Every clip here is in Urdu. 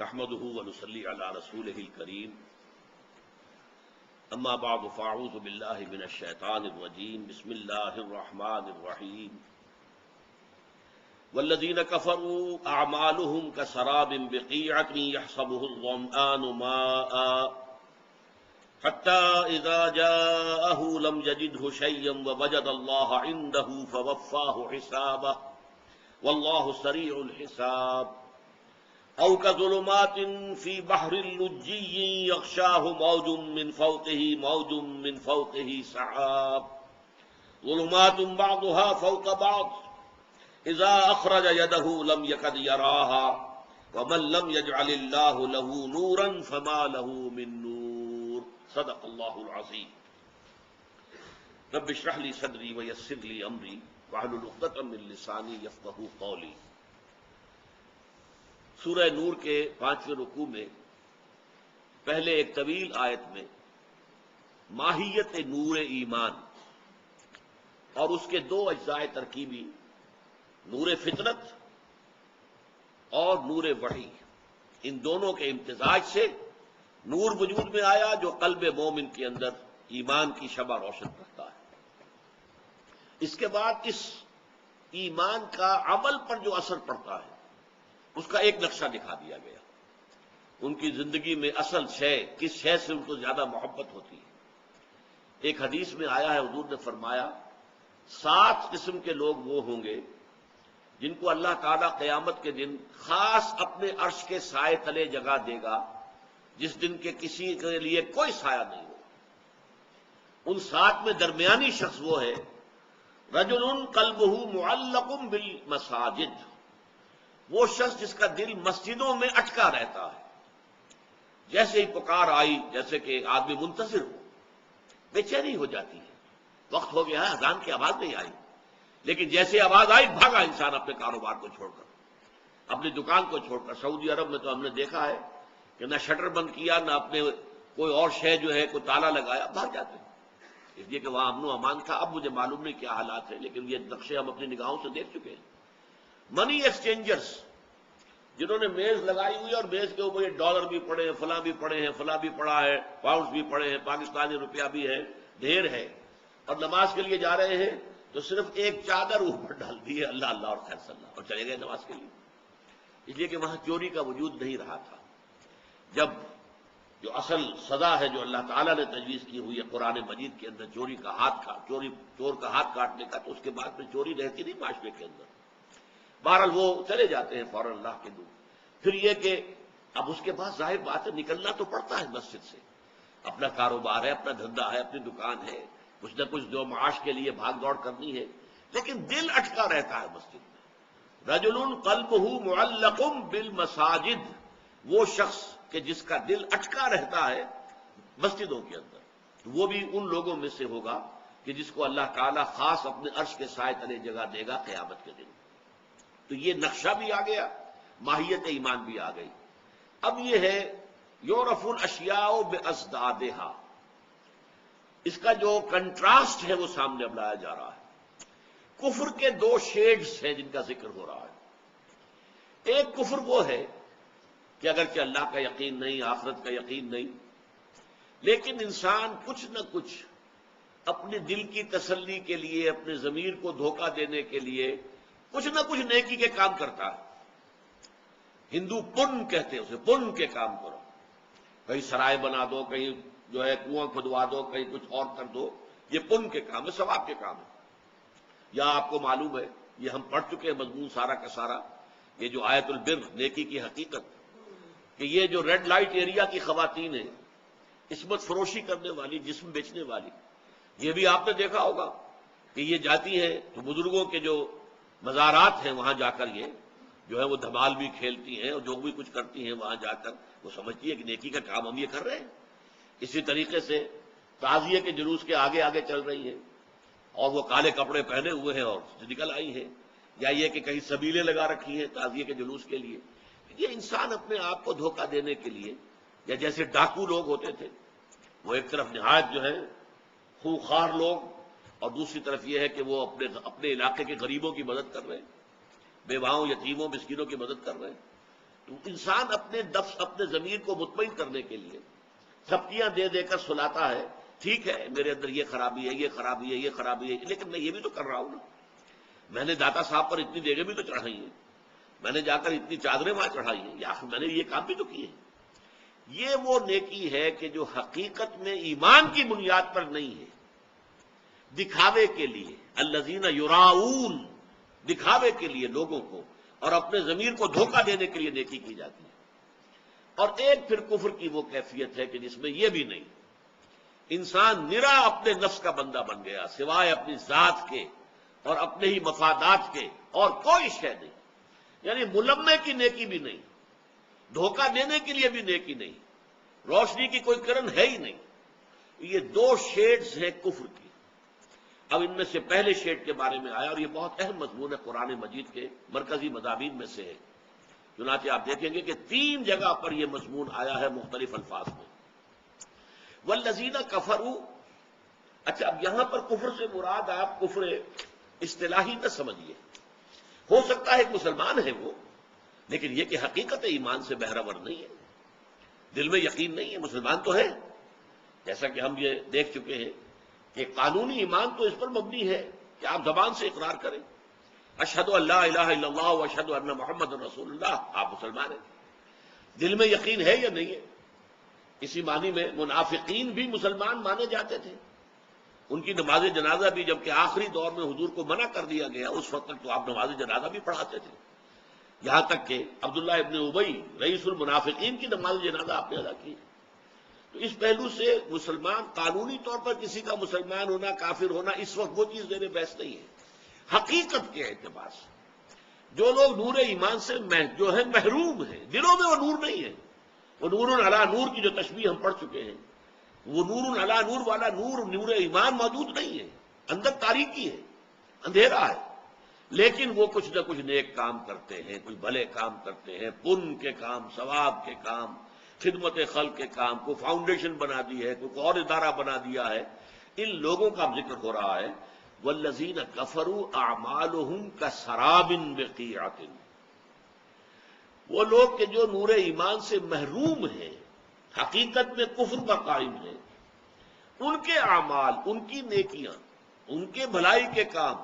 نحمده ونصلي على رسوله الكريم اما بعد فاعوذ بالله من الشيطان الرجيم بسم الله الرحمن الرحيم والذين كفروا اعمالهم كسراب بقيعة يحسبه الظمآن ماء حتى اذا جاءه لم يجده شيئا ووجد الله عنده فوفاه حسابه والله سريع الحساب او كظلمات في بحر لجي يغشاه موج من فوقه سحاب ظلمات بعضها فوق بعض اذا اخرج يده لم يكد يراها ومن لم يجعل الله له نورا فما له من نور صدق الله العظيم رب اشرح لي صدري ويسر لي امري واحلل عقدة من لساني يفقهوا قولي۔ سورہ نور کے 5ویں رکوع میں پہلے ایک طویل آیت میں ماہیت نور ایمان اور اس کے دو اجزاء ترکیبی نور فطرت اور نور وحی، ان دونوں کے امتزاج سے نور وجود میں آیا جو قلب مومن کے اندر ایمان کی شمع روشن کرتا ہے۔ اس کے بعد اس ایمان کا عمل پر جو اثر پڑتا ہے اس کا ایک نقشہ دکھا دیا گیا۔ ان کی زندگی میں اصل شے، کس شے سے ان کو زیادہ محبت ہوتی ہے۔ ایک حدیث میں آیا ہے، حضور نے فرمایا 7 قسم کے لوگ وہ ہوں گے جن کو اللہ تعالیٰ قیامت کے دن خاص اپنے عرش کے سائے تلے جگہ دے گا، جس دن کے کسی کے لیے کوئی سایہ نہیں ہو۔ ان 7 میں درمیانی شخص وہ ہے رجل قلبہ معلق بالمساجد، وہ شخص جس کا دل مسجدوں میں اٹکا رہتا ہے۔ جیسے ہی پکار آئی، جیسے کہ آدمی منتظر ہو، بے چینی ہو جاتی ہے، وقت ہو گیا ہے، اذان کی آواز نہیں آئی، لیکن جیسے آواز آئی بھاگا انسان اپنے کاروبار کو چھوڑ کر، اپنی دکان کو چھوڑ کر۔ سعودی عرب میں تو ہم نے دیکھا ہے کہ نہ شٹر بند کیا، نہ اپنے کوئی اور شے جو ہے کوئی تالا لگایا، بھاگ جاتے ہیں، اس لیے کہ وہاں امن و امان تھا۔ اب مجھے معلوم نہیں کیا حالات ہیں، لیکن یہ نقشے ہم اپنی نگاہوں سے دیکھ چکے ہیں۔ منی ایکسچینجرز جنہوں نے میز لگائی ہوئی اور میز کے اوپر یہ ڈالر بھی پڑے ہیں، فلاں بھی پڑے ہیں، فلاں بھی پڑا ہے، پاؤنڈز بھی پڑے ہیں، پاکستانی روپیہ بھی ہے، ڈھیر ہے، اور نماز کے لیے جا رہے ہیں تو صرف ایک چادر اوپر ڈال دی ہے، اللہ اللہ اور خیر صلی اللہ، اور چلے گئے نماز کے لیے، اس لیے کہ وہاں چوری کا وجود نہیں رہا تھا۔ جب جو اصل سزا ہے جو اللہ تعالیٰ نے تجویز کی ہوئی ہے قرآن مجید کے اندر، چور کا ہاتھ کاٹنے کا، تو اس کے بعد میں چوری رہتی نہیں معاشرے کے اندر۔ بہرحال وہ چلے جاتے ہیں فوراً اللہ کے دور۔ پھر یہ کہ اب اس کے بعد ظاہر بات ہے نکلنا تو پڑتا ہے مسجد سے، اپنا کاروبار ہے، اپنا دھندا ہے، اپنی دکان ہے، کچھ نہ کچھ جو معاش کے لیے بھاگ دوڑ کرنی ہے، لیکن دل اٹکا رہتا ہے مسجد میں۔ رجل قلبہ معلق بالمساجد، وہ شخص کہ جس کا دل اٹکا رہتا ہے مسجدوں کے اندر، وہ بھی ان لوگوں میں سے ہوگا کہ جس کو اللہ تعالیٰ خاص اپنے عرش کے سائے تلے جگہ دے گا قیامت کے دن۔ تو یہ نقشہ بھی آ گیا، ماہیت ایمان بھی آ گئی۔ اب یہ ہے یعرف الاشیاء بازدادها، اس کا جو کنٹراسٹ ہے وہ سامنے اب لایا جا رہا ہے۔ کفر کے 2 شیڈز ہیں جن کا ذکر ہو رہا ہے۔ ایک کفر وہ ہے کہ اگرچہ اللہ کا یقین نہیں، آخرت کا یقین نہیں، لیکن انسان کچھ نہ کچھ اپنے دل کی تسلی کے لیے، اپنے ضمیر کو دھوکہ دینے کے لیے کچھ نہ کچھ نیکی کے کام کرتا ہے۔ ہندو پن کہتے ہیں اسے، پن کے کام کرو، کہیں سرائے بنا دو، کہیں جو ہے کنواں کھدوا دو، کہیں کچھ اور کر دو، یہ پن کے کام ہے، ثواب کے کام ہے۔ یا آپ کو معلوم ہے، یہ ہم پڑھ چکے ہیں مضمون سارا کا سارا، یہ جو آیت البر، نیکی کی حقیقت، کہ یہ جو ریڈ لائٹ ایریا کی خواتین ہیں، عصمت فروشی کرنے والی، جسم بیچنے والی، یہ بھی آپ نے دیکھا ہوگا کہ یہ جاتی ہیں تو بزرگوں کے جو مزارات ہیں وہاں جا کر یہ جو ہے وہ دھمال بھی کھیلتی ہیں اور جو بھی کچھ کرتی ہیں وہاں جا کر، وہ سمجھتی ہے کہ نیکی کا کام ہم یہ کر رہے ہیں۔ اسی طریقے سے تعزیے کے جلوس کے آگے آگے چل رہی ہیں، اور وہ کالے کپڑے پہنے ہوئے ہیں اور نکل آئی ہیں، یا یہ کہ کہیں سبیلیں لگا رکھی ہیں تعزیے کے جلوس کے لیے۔ یہ انسان اپنے آپ کو دھوکہ دینے کے لیے، یا جیسے ڈاکو لوگ ہوتے تھے، وہ ایک طرف نہایت جو ہے خوخار لوگ، اور دوسری طرف یہ ہے کہ وہ اپنے علاقے کے غریبوں کی مدد کر رہے ہیں، بیواؤں، یتیموں، مسکینوں کی مدد کر رہے ہیں۔ تو انسان اپنے نفس اپنے ضمیر کو مطمئن کرنے کے لیے تھپکیاں دے دے کر سلاتا ہے، ٹھیک ہے میرے اندر یہ خرابی ہے، یہ خرابی ہے، یہ خرابی ہے، لیکن میں یہ بھی تو کر رہا ہوں نا، میں نے داتا صاحب پر اتنی دیگیں بھی تو چڑھائی ہیں، میں نے جا کر اتنی چادریں وہاں چڑھائی ہیں، یا میں نے یہ کام بھی تو کیے ہیں۔ یہ وہ نیکی ہے کہ جو حقیقت میں ایمان کی بنیاد پر نہیں ہے، دکھاوے کے لیے، الذین یراؤون، دکھاوے کے لیے لوگوں کو اور اپنے ضمیر کو دھوکہ دینے کے لیے نیکی کی جاتی ہے۔ اور ایک پھر کفر کی وہ کیفیت ہے کہ جس میں یہ بھی نہیں، انسان نرا اپنے نفس کا بندہ بن گیا، سوائے اپنی ذات کے اور اپنے ہی مفادات کے اور کوئی شے نہیں، یعنی ملمے کی نیکی بھی نہیں، دھوکہ دینے کے لیے بھی نیکی نہیں، روشنی کی کوئی کرن ہے ہی نہیں۔ یہ دو شیڈز ہیں کفر کی۔ اب ان میں سے پہلے شیڈ کے بارے میں آیا، اور یہ بہت اہم مضمون ہے قرآن مجید کے مرکزی مضامین میں سے ہے، چنانچہ آپ دیکھیں گے کہ 3 جگہ پر یہ مضمون آیا ہے مختلف الفاظ میں۔ والذین کفروا، اچھا اب یہاں پر کفر سے مراد آپ کفر اصطلاحی نہ سمجھیے، ہو سکتا ہے ایک مسلمان ہے وہ، لیکن یہ کہ حقیقت ایمان سے بہرور نہیں ہے، دل میں یقین نہیں ہے، مسلمان تو ہے، جیسا کہ ہم یہ دیکھ چکے ہیں کہ قانونی ایمان تو اس پر مبنی ہے کہ آپ زبان سے اقرار کریں، اشہد ان لا الہ الا اللہ و اشہد ان محمد رسول اللہ، آپ مسلمان ہیں۔ دل میں یقین ہے یا نہیں ہے؟ اسی معنی میں منافقین بھی مسلمان مانے جاتے تھے، ان کی نماز جنازہ بھی جبکہ آخری دور میں حضور کو منع کر دیا گیا، اس وقت تک تو آپ نماز جنازہ بھی پڑھاتے تھے، یہاں تک کہ عبداللہ ابن ابی رئیس المنافقین کی نماز جنازہ آپ نے ادا کی۔ تو اس پہلو سے مسلمان قانونی طور پر کسی کا مسلمان ہونا، کافر ہونا، اس وقت وہ چیز زیر بحث نہیں ہے۔ حقیقت کے اعتبار سے جو لوگ نور ایمان سے جو ہے محروم ہیں، دلوں میں وہ نور نہیں ہے، وہ نور علی نور کی جو تشبیہ ہم پڑھ چکے ہیں، وہ نور علی نور والا نور ایمان موجود نہیں ہے، اندر تاریکی ہے، اندھیرا ہے، لیکن وہ کچھ نہ کچھ نیک کام کرتے ہیں، کچھ بھلے کام کرتے ہیں، پن کے کام، ثواب کے کام، خدمت خلق کے کام، کو فاؤنڈیشن بنا دی ہے، کوئی اور ادارہ بنا دیا ہے، ان لوگوں کا ذکر ہو رہا ہے۔ والذین کفروا اعمالهم کسراب بقیعۃ، وہ لوگ کہ جو نور ایمان سے محروم ہیں، حقیقت میں کفر پر قائم ہیں، ان کے اعمال، ان کی نیکیاں، ان کے بھلائی کے کام،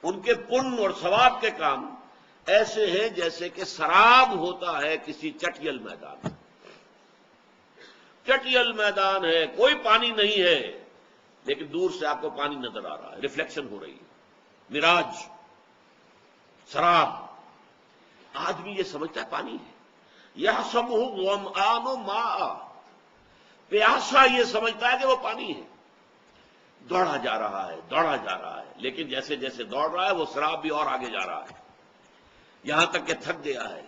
ان کے پن اور ثواب کے کام ایسے ہیں جیسے کہ سراب ہوتا ہے کسی چٹیل میدان میں۔ چٹیل میدان ہے، کوئی پانی نہیں ہے، لیکن دور سے آپ کو پانی نظر آ رہا ہے، ریفلیکشن ہو رہی ہے، مراج، سراب۔ آدمی یہ سمجھتا ہے پانی ہے، یحسبہ الظمآن ماء، پیاسا یہ سمجھتا ہے کہ وہ پانی ہے، دوڑا جا رہا ہے، دوڑا جا رہا ہے، لیکن جیسے جیسے دوڑ رہا ہے وہ سراب بھی اور آگے جا رہا ہے، یہاں تک کہ تھک گیا ہے،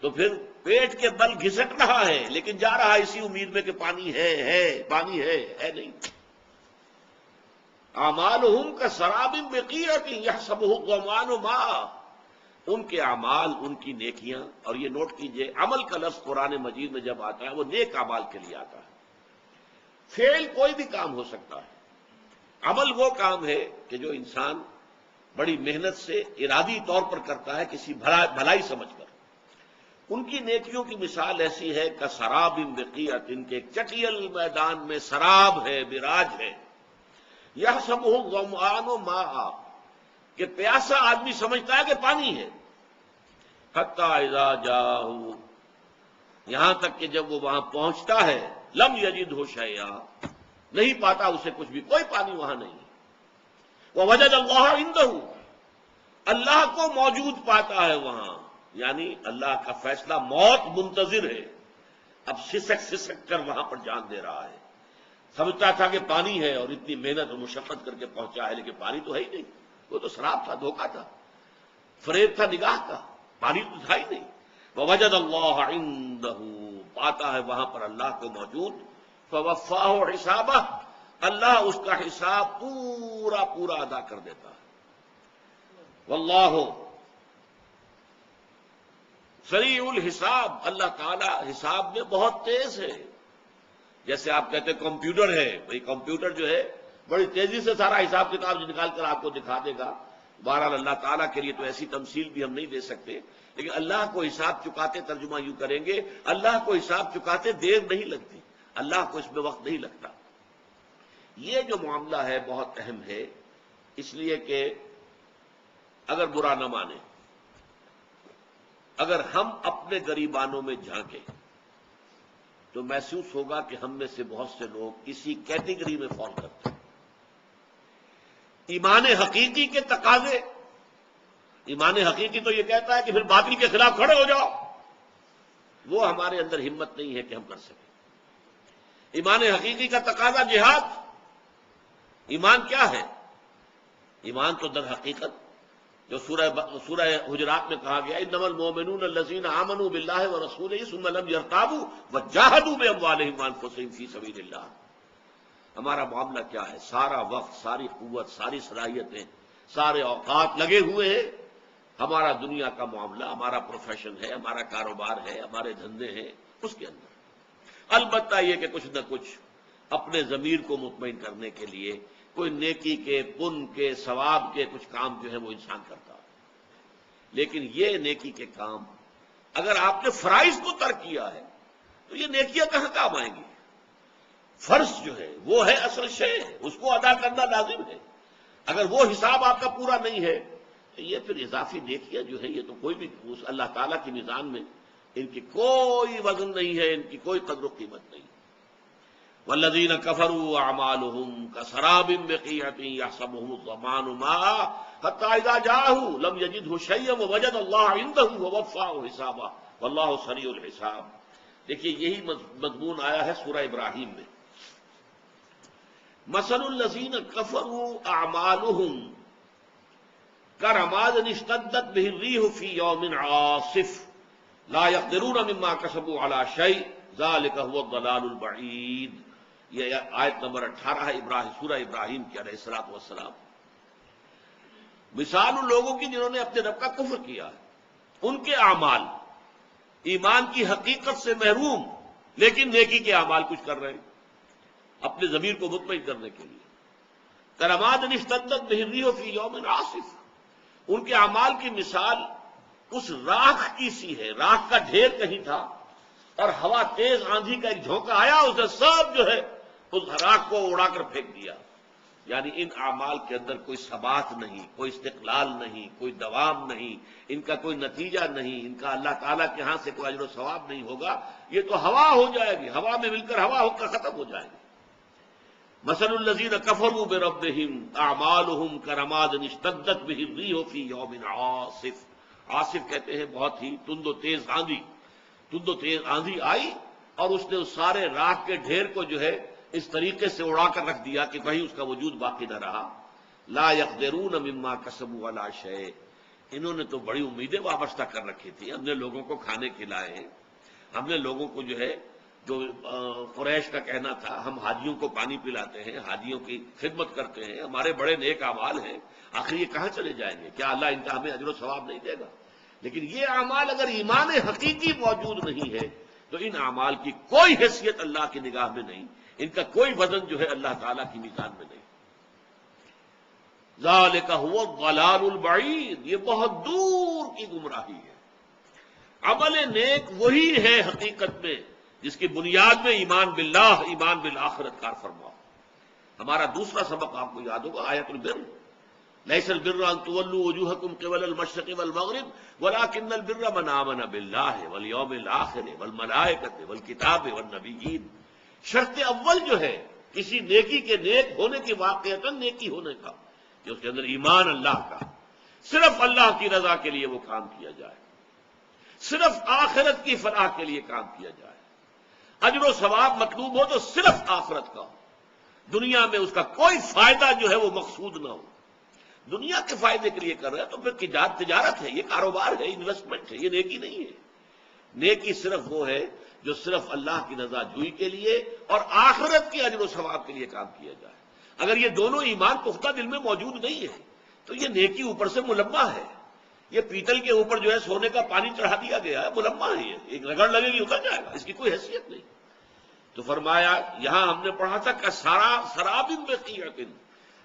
تو پھر پیٹ کے بل گھسٹ رہا ہے، لیکن جا رہا ہے اسی امید میں کہ پانی ہے، پانی ہے نہیں۔ اعمالہم کسراب بقیعۃ یحسبہ الظمآن ماء، ان کے اعمال، ان کی نیکیاں، اور یہ نوٹ کیجئے عمل کا لفظ قرآن مجید میں جب آتا ہے وہ نیک اعمال کے لیے آتا ہے۔ فعل کوئی بھی کام ہو سکتا ہے، عمل وہ کام ہے کہ جو انسان بڑی محنت سے ارادی طور پر کرتا ہے کسی بھلائی سمجھ کر۔ ان کی نیکیوں کی مثال ایسی ہے کہ سراب بقیعۃ، ان کے ایک چٹیل میدان میں سراب ہے، براج ہے، یحسبہ الظمآن ماء، کہ پیاسا آدمی سمجھتا ہے کہ پانی ہے، حتی اذا جاءہ، یہاں تک کہ جب وہ وہاں پہنچتا ہے، لم یجدہ شیئا، نہیں پاتا اسے کچھ بھی، کوئی پانی وہاں نہیں، ووجد اللہ عندہ، اللہ کو موجود پاتا ہے وہاں، یعنی اللہ کا فیصلہ موت منتظر ہے، اب سسک سسک کر وہاں پر جان دے رہا ہے، سمجھتا تھا کہ پانی ہے اور اتنی محنت اور مشقت کر کے پہنچا ہے، لیکن پانی تو ہے ہی نہیں، وہ تو شراب تھا، دھوکہ تھا، فریب تھا نگاہ کا، پانی تو تھا ہی نہیں۔ ووجد اللہ عندہ، پاتا ہے وہاں پر اللہ کو موجود، فوفاہ حسابہ، اللہ اس کا حساب پورا پورا ادا کر دیتا ہے۔ واللہ سریع الحساب، اللہ تعالی حساب میں بہت تیز ہے۔ جیسے آپ کہتے ہیں کمپیوٹر ہے، بھئی کمپیوٹر جو ہے بڑی تیزی سے سارا حساب کتاب نکال کر آپ کو دکھا دے گا، بہرحال اللہ تعالیٰ کے لیے تو ایسی تمثیل بھی ہم نہیں دے سکتے، لیکن اللہ کو حساب چکاتے ترجمہ یوں کریں گے، اللہ کو حساب چکاتے دیر نہیں لگتی، اللہ کو اس میں وقت نہیں لگتا۔ یہ جو معاملہ ہے بہت اہم ہے، اس لیے کہ اگر برا نہ مانے، اگر ہم اپنے گریبانوں میں جھانکیں تو محسوس ہوگا کہ ہم میں سے بہت سے لوگ اسی کیٹیگری میں فال کرتے ہیں۔ ایمان حقیقی کے تقاضے، ایمان حقیقی تو یہ کہتا ہے کہ پھر باطل کے خلاف کھڑے ہو جاؤ، وہ ہمارے اندر ہمت نہیں ہے کہ ہم کر سکیں۔ ایمان حقیقی کا تقاضا جہاد۔ ایمان کیا ہے؟ ایمان تو در حقیقت جو سورہ حجرات میں کہا گیا انما المؤمنون الذین آمنوا باللہ ورسولہ ثم لم یرتابوا وجاہدوا باموالہم وانفسہم فی سبیل اللہ۔ ہمارا معاملہ کیا ہے؟ سارا وقت، ساری قوت، ساری صلاحیتیں، سارے اوقات لگے ہوئے ہیں۔ ہمارا دنیا کا معاملہ، ہمارا پروفیشن ہے، ہمارا کاروبار ہے، ہمارے دھندے ہیں، اس کے اندر البتہ یہ کہ کچھ نہ کچھ اپنے ضمیر کو مطمئن کرنے کے لیے کوئی نیکی کے، پن کے، ثواب کے کچھ کام جو ہے وہ انسان کرتا ہے۔ لیکن یہ نیکی کے کام اگر آپ نے فرائض کو ترک کیا ہے تو یہ نیکیاں کہاں کام آئیں گی؟ فرض جو ہے وہ ہے اصل شے، اس کو ادا کرنا لازم ہے۔ اگر وہ حساب آپ کا پورا نہیں ہے تو یہ پھر اضافی نیکیاں جو ہے یہ تو کوئی بھی اللہ تعالیٰ کی میزان میں ان کی کوئی وزن نہیں ہے، ان کی کوئی قدر و قیمت نہیں۔ والذین کفروا اعمالهم کسراب بقیعۃ یحسبه الظمآن ماء حتی اذا جاءه لم یجدہ شیئا ووجد اللہ عنده ووفاه حسابہ واللہ سریع الحساب۔ دیکھیے یہی مضمون آیا ہے سورہ ابراہیم میں۔ مثل الذین کفروا اعمالهم کرماد اشتدت به الريح في يوم عاصف لا يقدرون مما كسبوا على شيء ذلك هو الضلال البعید۔ یہ آیت نمبر 18 ہے سورہ ابراہیم کی علیہ الصلوۃ والسلام۔ مثال ان لوگوں کی جنہوں نے اپنے رب کا کفر کیا ہے، ان کے اعمال ایمان کی حقیقت سے محروم لیکن نیکی کے اعمال کچھ کر رہے ہیں اپنے ضمیر کو مطمئن کرنے کے لیے۔ کرماد اشتدت به الريح في يوم عاصف، ان کے اعمال کی مثال اس راکھ کی سی ہے، راکھ کا ڈھیر کہیں تھا اور ہوا تیز آندھی کا ایک جھونکا آیا، اس نے سب جو ہے اس راکھ کو اڑا کر پھینک دیا۔ یعنی ان اعمال کے اندر کوئی ثبات نہیں، کوئی استقلال نہیں، کوئی دوام نہیں، ان کا کوئی نتیجہ نہیں، ان کا اللہ تعالیٰ کے ہاں سے کوئی اجر و ثواب نہیں ہوگا، یہ تو ہوا ہو جائے گی، ہوا میں مل کر ہوا ہو کر ختم ہو جائے گی۔ مثل الذین کفروا بربہم اعمالہم کرماد اشتدت به الريح في يوم عاصف۔ عاصف کہتے ہیں بہت ہی تند و تیز آندھی، تند و تیز آندھی آئی اور اس نے اس سارے راکھ کے ڈھیر کو جو ہے اس طریقے سے اڑا کر رکھ دیا کہ کہیں اس کا وجود باقی نہ رہا۔ لا يقدرون مما كسبوا على شيء، انہوں نے تو بڑی امیدیں وابستہ کر رکھی تھی، ہم نے لوگوں کو کھانے کھلائے ہیں، ہم نے لوگوں کو جو ہے جو قریش کا کہنا تھا ہم حاجیوں کو پانی پلاتے ہیں، حاجیوں کی خدمت کرتے ہیں، ہمارے بڑے نیک اعمال ہیں، آخر یہ کہاں چلے جائیں گے؟ کیا اللہ ان کا ہمیں اجر و ثواب نہیں دے گا؟ لیکن یہ اعمال اگر ایمان حقیقی موجود نہیں ہے تو ان اعمال کی کوئی حیثیت اللہ کی نگاہ میں نہیں، ان کا کوئی وزن جو ہے اللہ تعالیٰ کی میزان میں نہیں۔ ذالک هو الضلال البعید، یہ بہت دور کی گمراہی ہے۔ عمل نیک وہی ہے حقیقت میں جس کی بنیاد میں ایمان باللہ، ایمان بالآخرت کار فرما۔ ہمارا دوسرا سبق آپ کو یاد ہوگا آیت البر، لیس البر ان تولوا وجوہکم قبل المشرق والمغرب ولکن البر من آمن باللہ والیوم الآخر والملائکۃ والکتاب والنبیین۔ شرط اول جو ہے کسی نیکی کے نیک ہونے کی، واقعتاً نیکی ہونے کا، کہ اس کے اندر ایمان اللہ کا، صرف اللہ کی رضا کے لیے وہ کام کیا جائے، صرف آخرت کی فلاح کے لیے کام کیا جائے، اجر و ثواب مطلوب ہو تو صرف آخرت کا ہو، دنیا میں اس کا کوئی فائدہ جو ہے وہ مقصود نہ ہو۔ دنیا کے فائدے کے لیے کر رہا ہے تو پھر تجارت ہے، یہ کاروبار ہے، انویسٹمنٹ ہے، یہ نیکی نہیں ہے۔ نیکی صرف وہ ہے جو صرف اللہ کی رضا جوئی کے لیے اور آخرت کے اجر و ثواب کے لیے کام کیا جائے۔ اگر یہ دونوں ایمان پختہ دل میں موجود نہیں ہے تو یہ نیکی اوپر سے ملمہ ہے، یہ پیتل کے اوپر جو ہے سونے کا پانی چڑھا دیا گیا ہے، ملمہ ہے، یہ ایک رگڑ لگے گی اتر جائے گا، اس کی کوئی حیثیت نہیں۔ تو فرمایا یہاں ہم نے پڑھا تھا کہ سراب بقیعۃ،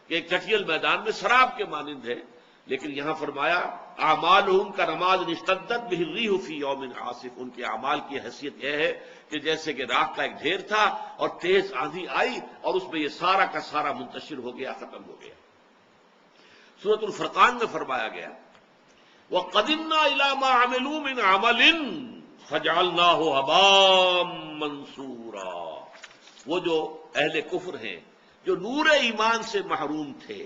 کہ ایک چٹیل میدان میں شراب کے مانند ہے، لیکن یہاں فرمایا اعمالہم کا نماز اشتدت بہ الریح فی یوم عاصف، ان کے اعمال کی حیثیت یہ ہے کہ جیسے کہ راکھ کا ایک ڈھیر تھا اور تیز آندھی آئی اور اس میں یہ سارا کا سارا منتشر ہو گیا، ختم ہو گیا۔ سورۃ الفرقان میں فرمایا گیا وَقَدِمْنَا إِلَىٰ مَا عَمِلُوا مِنْ عَمَلٍ فَجَعَلْنَاهُ هَبَاءً مَنْثُورًا، وہ جو اہل کفر ہیں جو نور ایمان سے محروم تھے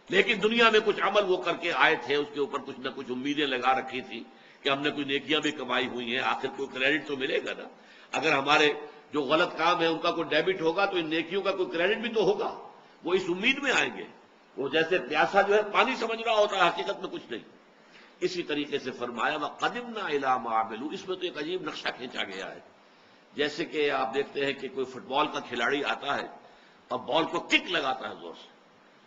لیکن دنیا میں کچھ عمل وہ کر کے آئے تھے، اس کے اوپر کچھ نہ کچھ امیدیں لگا رکھی تھی کہ ہم نے کوئی نیکیاں بھی کمائی ہوئی ہیں، آخر کوئی کریڈٹ تو ملے گا نا، اگر ہمارے جو غلط کام ہے ان کا کوئی ڈیبٹ ہوگا تو ان نیکیوں کا کوئی کریڈٹ بھی تو ہوگا، وہ اس امید میں آئیں گے۔ وہ جیسے پیاسا جو ہے پانی سمجھ رہا ہوتا ہے، حقیقت میں کچھ نہیں۔ اسی طریقے سے فرمایا وَقَدِمْنَا إِلَىٰ مَا عَمِلُوا، اس میں تو ایک عجیب نقشہ کھینچا گیا ہے، جیسے کہ آپ دیکھتے ہیں کہ کوئی فٹ بال کا کھلاڑی آتا ہے اور بال کو کک لگاتا ہے زور سے،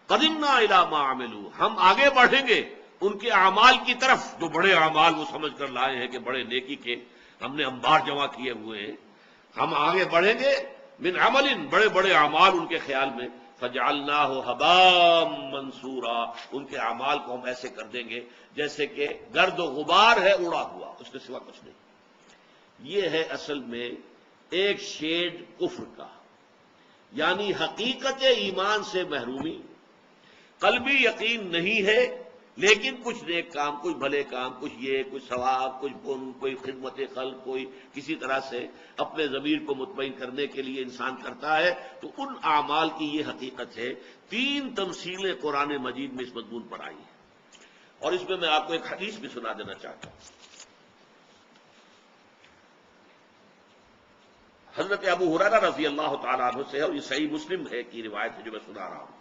قدمنا الی ما عملوا، ہم آگے بڑھیں گے ان کے اعمال کی طرف، جو بڑے اعمال وہ سمجھ کر لائے ہیں کہ بڑے نیکی کے ہم نے انبار جمع کیے ہوئے ہیں، ہم آگے بڑھیں گے من عمل، بڑے بڑے اعمال ان کے خیال میں، فجعلناہ ہباء منثورا، ان کے اعمال کو ہم ایسے کر دیں گے جیسے کہ گرد و غبار ہے اڑا ہوا، اس کے سوا کچھ نہیں۔ یہ ہے اصل میں ایک شیڈ کفر کا، یعنی حقیقت ایمان سے محرومی، قلبی یقین نہیں ہے لیکن کچھ نیک کام، کچھ بھلے کام، کچھ یہ، کچھ ثواب، کچھ پن، کوئی خدمت خلق، کوئی کسی طرح سے اپنے ضمیر کو مطمئن کرنے کے لیے انسان کرتا ہے، تو ان اعمال کی یہ حقیقت ہے۔ تین تمثیلیں قرآن مجید میں اس مضمون پر آئی ہیں، اور اس میں میں آپ کو ایک حدیث بھی سنا دینا چاہتا ہوں۔ حضرت ابو ہریرہ رضی اللہ تعالیٰ عنہ سے ہے، اور یہ صحیح مسلم ہے کی روایت ہے جو میں سنا رہا ہوں۔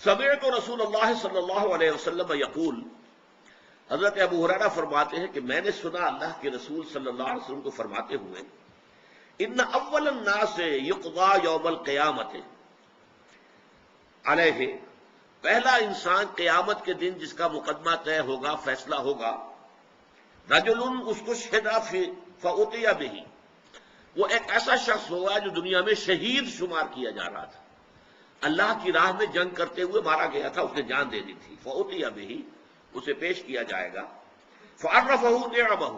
سمعت رسول اللہ صلی اللہ علیہ وسلم یقول، حضرت ابو ہریرہ فرماتے ہیں کہ میں نے سنا اللہ کے رسول صلی اللہ علیہ وسلم کو فرماتے ہوئے، ان اول الناس یقضى یوم القیامت علیہ، پہلا انسان قیامت کے دن جس کا مقدمہ طے ہوگا، فیصلہ ہوگا، رجل استشہد فأتي به، وہ ایک ایسا شخص ہوگا جو دنیا میں شہید شمار کیا جا رہا تھا، اللہ کی راہ میں جنگ کرتے ہوئے مارا گیا تھا، اس نے جان دے دی تھی، فأتي به، اسے پیش کیا جائے گا، فعرفہ نعمہ،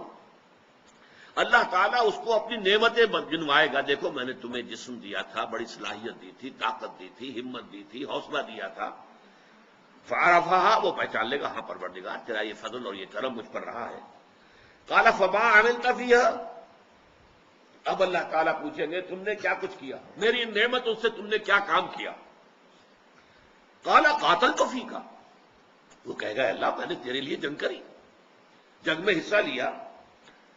اللہ تعالیٰ اس کو اپنی نعمتیں گنوائے گا، دیکھو میں نے تمہیں جسم دیا تھا، بڑی صلاحیت دی تھی، طاقت دی تھی، ہمت دی تھی، حوصلہ دیا تھا، فعرفہ، وہ پہچان لے گا، ہاں پروردگار تیرا یہ فضل اور یہ کرم مجھ پر رہا ہے۔ قال فما عملت فيها، اب اللہ تعالیٰ پوچھیں گے تم نے کیا کچھ کیا، میری نعمت اس سے تم نے کیا کام کیا؟ قال قاتلت فيك، وہ کہے گا اللہ میں نے تیرے لیے جنگ کری، جنگ میں حصہ لیا،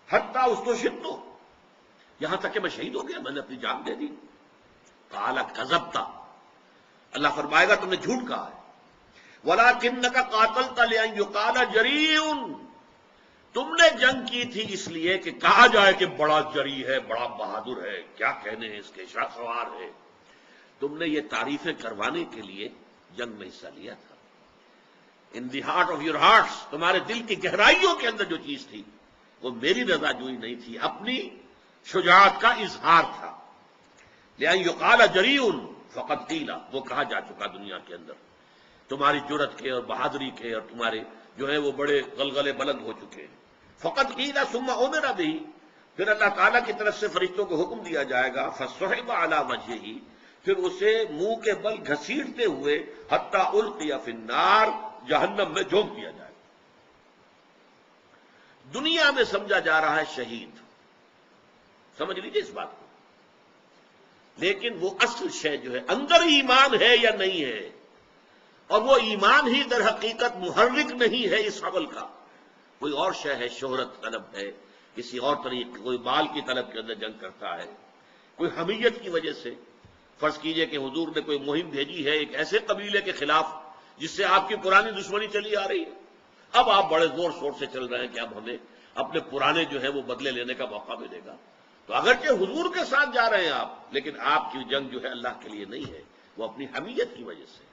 حتی استشہدت، یہاں تک کہ میں شہید ہو گیا، میں نے اپنی جان دے دی۔ قال کذبت، اللہ فرمائے گا تم نے جھوٹ کہا ہے، ولکنک قاتلت لان یقال جریء، تم نے جنگ کی تھی اس لیے کہ کہا جائے کہ بڑا جری ہے، بڑا بہادر ہے، کیا کہنے ہیں اس کے، شاہ سوار ہے، تم نے یہ تعریفیں کروانے کے لیے جنگ میں حصہ لیا تھا۔ In the heart of your hearts, تمہارے دل کی گہرائیوں کے اندر جو چیز تھی وہ میری رضا جوئی نہیں تھی، اپنی شجاعت کا اظہار تھا۔ لأن یقال جریء فقد قیل، وہ کہا جا چکا دنیا کے اندر، تمہاری جرأت کے اور بہادری کے اور تمہارے جو ہے وہ بڑے غلغلے بلند ہو چکے ہیں۔ فقد قیل ثم امر به، پھر اللہ تعالیٰ کی طرف سے فرشتوں کو حکم دیا جائے گا، فصحب علی وجہہ، پھر اسے منہ کے بل گھسیٹتے ہوئے حتی القی فی النار، جہنم میں جھونک دیا جائے گا۔ دنیا میں سمجھا جا رہا ہے شہید، سمجھ لیجیے اس بات کو، لیکن وہ اصل شے جو ہے اندر ایمان ہے یا نہیں ہے، اور وہ ایمان ہی در حقیقت محرک نہیں ہے اس عمل کا، کوئی اور شے ہے، شہرت طلب ہے، کسی اور طریقے، کوئی مال کی طلب کے اندر جنگ کرتا ہے، کوئی حمیت کی وجہ سے، فرض کیجئے کہ حضور نے کوئی مہم بھیجی ہے ایک ایسے قبیلے کے خلاف جس سے آپ کی پرانی دشمنی چلی آ رہی ہے، اب آپ بڑے زور شور سے چل رہے ہیں کہ اب ہمیں اپنے پرانے جو ہے وہ بدلے لینے کا موقع ملے گا، تو اگرچہ حضور کے ساتھ جا رہے ہیں آپ، لیکن آپ کی جنگ جو ہے اللہ کے لیے نہیں ہے، وہ اپنی حمیت کی وجہ سے۔